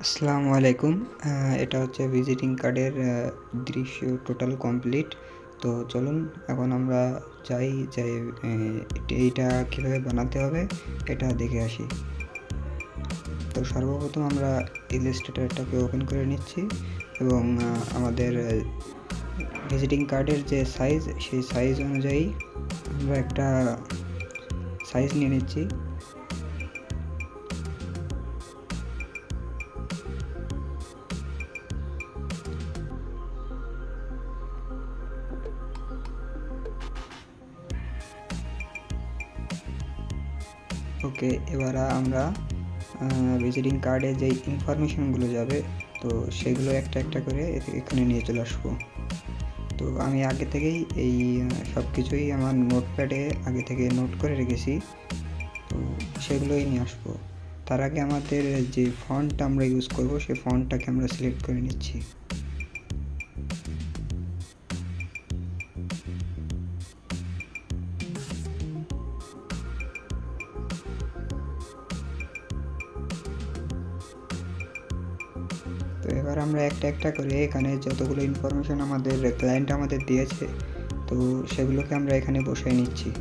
আসসালামু আলাইকুম। এটা হচ্ছে ভিজিটিং কার্ডের দৃশ্য টোটাল কমপ্লিট। তো চলুন এখন আমরা যাই এইটা কীভাবে বানাতে হবে এটা দেখে আসি। তো সর্বপ্রথম আমরা ইলাস্ট্রেটরটাকে ওপেন করে নিচ্ছি এবং আমাদের ভিজিটিং কার্ডের যে সাইজ সেই সাইজ অনুযায়ী আমরা একটা সাইজ নিয়ে নিচ্ছি। ওকে, এবার আমরা ভিজিটিং কার্ডে যেই ইনফরমেশনগুলো যাবে তো সেগুলো একটা একটা করে এখানে নিয়ে চলে আসবো। তো আমি আগে থেকেই এই সব কিছুই আমার নোটপ্যাডে আগে থেকে নোট করে রেখেছি, তো সেগুলোই নিয়ে আসবো। তার আগে আমাদের যে ফন্টটা আমরা ইউজ করব সেই ফন্টটাকে আমরা সিলেক্ট করে নিচ্ছি। তো এবার আমরা একটা একটা করে এখানে যতগুলো ইনফরমেশন আমাদের ক্লায়েন্ট আমাদের দিয়েছে তো সেগুলোকে আমরা এখানে বসাই নিচ্ছি।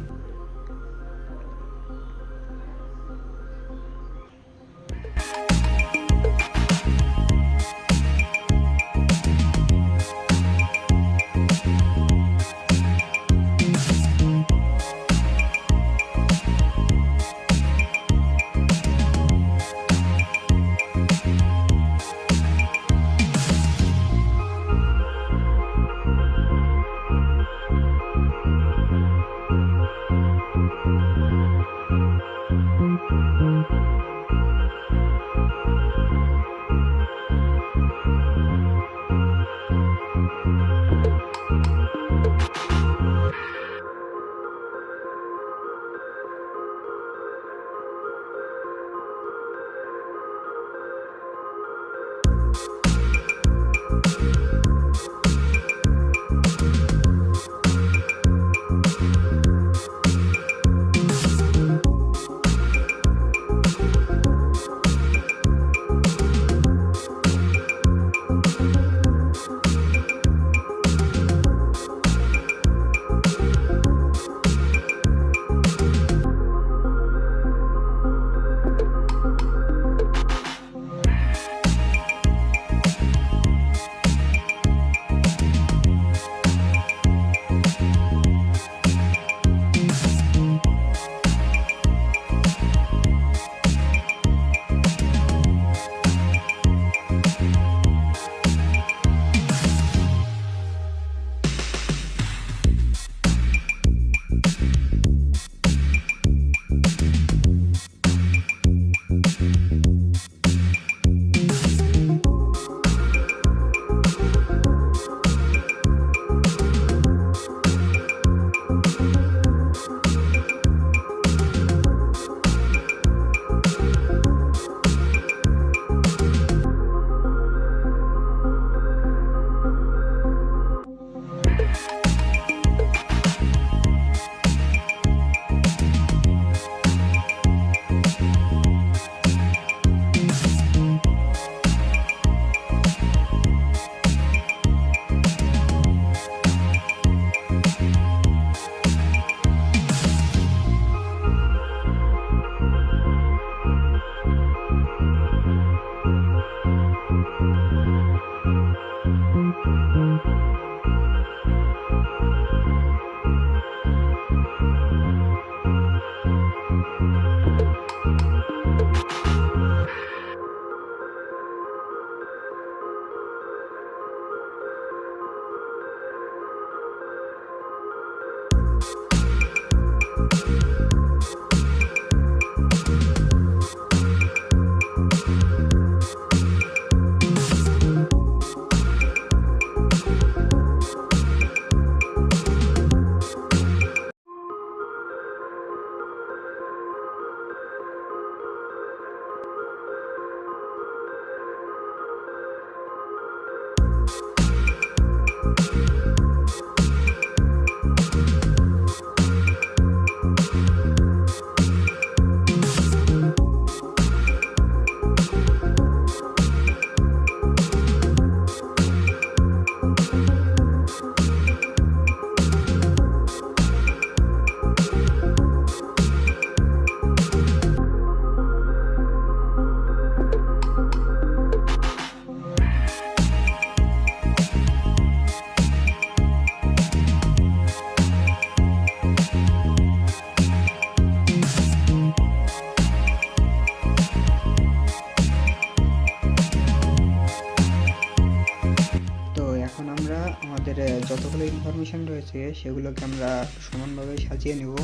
যতগুলো ইনফরমেশান রয়েছে সেগুলোকে আমরা সমানভাবে সাজিয়ে নেব,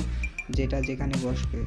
যেটা যেখানে বসবে।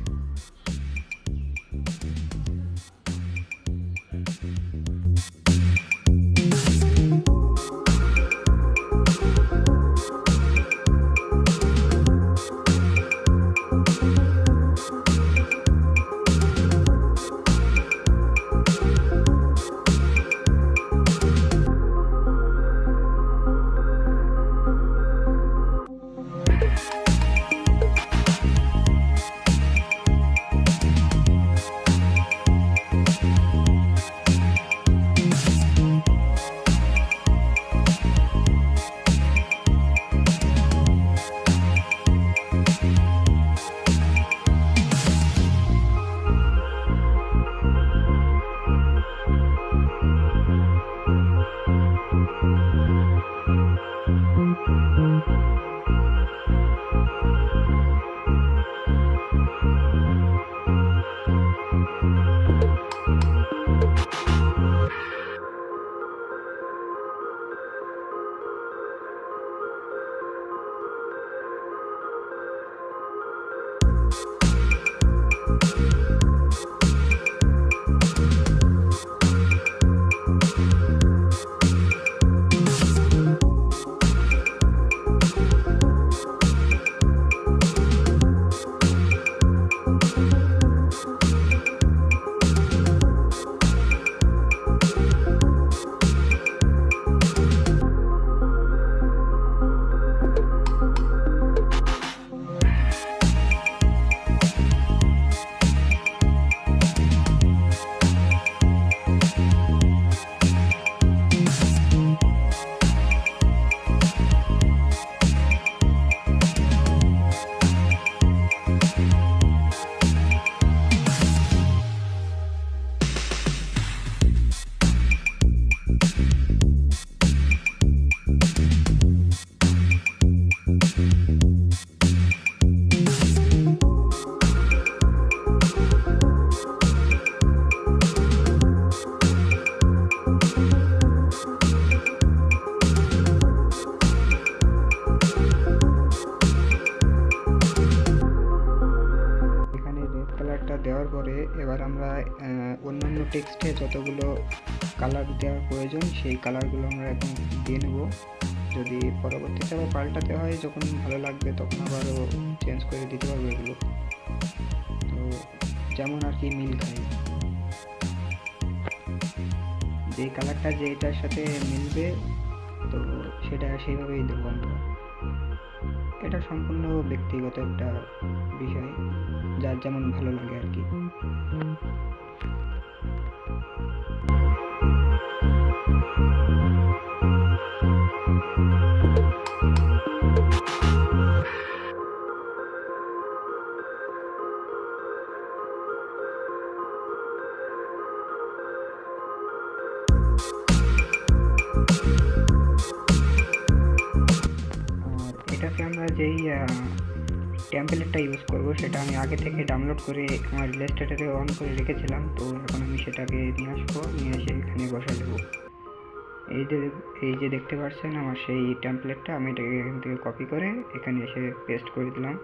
দেওয়ার পরে এবার আমরা অন্যান্য টেক্সটে যতগুলো কালার দেওয়ার প্রয়োজন সেই কালারগুলো আমরা এখন দিয়ে নেব। যদি পরবর্তীতে আবার পাল্টাতে হয়, যখন ভালো লাগবে তখন আবারও চেঞ্জ করে দিতে পারবো এগুলো। তো যেমন আর কি মিল খায়, যে কালারটা যেটার সাথে মিলবে তো সেটা সেইভাবেই দেবো আমরা। এটা সম্পূর্ণ ব্যক্তিগত একটা বিষয়, যার যেমন ভালো লাগে আর কি। এটাকে আমরা যেই টেমপ্লেটটা ইউজ করব সেটা আমি আগে থেকে ডাউনলোড করে আমার ইলাস্ট্রেটরে অন করে রেখেছিলাম। তো এখন আমি সেটাকে নিয়ে আসবো, নিয়ে এসে এখানে বসা দেবো। এই যে দেখতে পাচ্ছেন আমার সেই টেমপ্লেটটা, আমি এটাকে এখান থেকে কপি করে এখানে এসে পেস্ট করে দিলাম।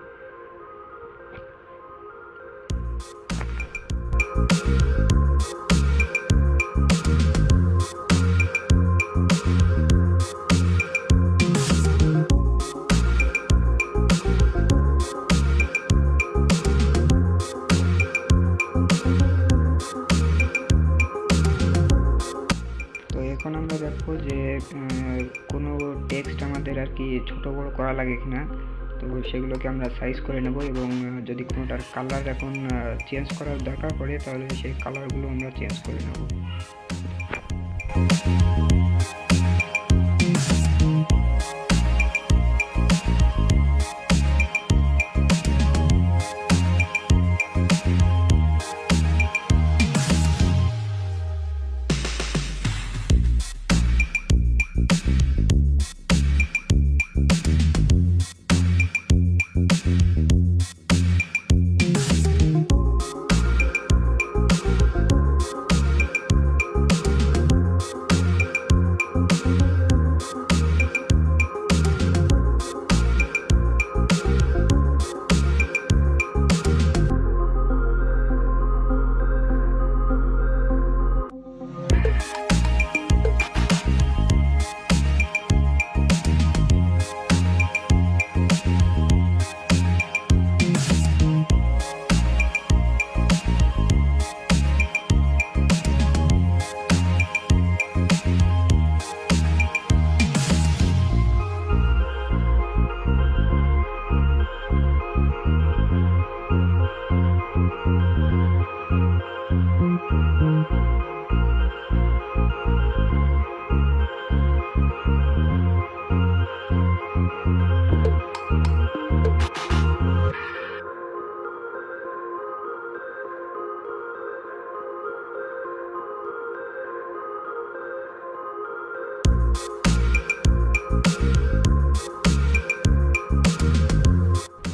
এখন আমরা দেখবো যে কোনো টেক্সট আমাদের আর কি ছোটো বড়ো করা লাগে কিনা। তো সেগুলোকে আমরা সাইজ করে নেব, এবং যদি কোনোটার কালার এখন চেঞ্জ করার দরকার পড়ে তাহলে সেই কালারগুলো আমরা চেঞ্জ করে নেব।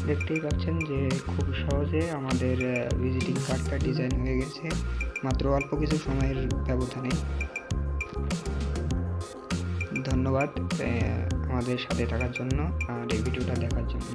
দেখতেই পাচ্ছেন যে খুব সহজে আমাদের ভিজিটিং কার্ডটা ডিজাইন হয়ে গেছে মাত্র অল্প কিছু সময়ের ব্যবধানে। ধন্যবাদ আমাদের সাথে থাকার জন্য আর এই ভিডিওটা দেখার জন্য।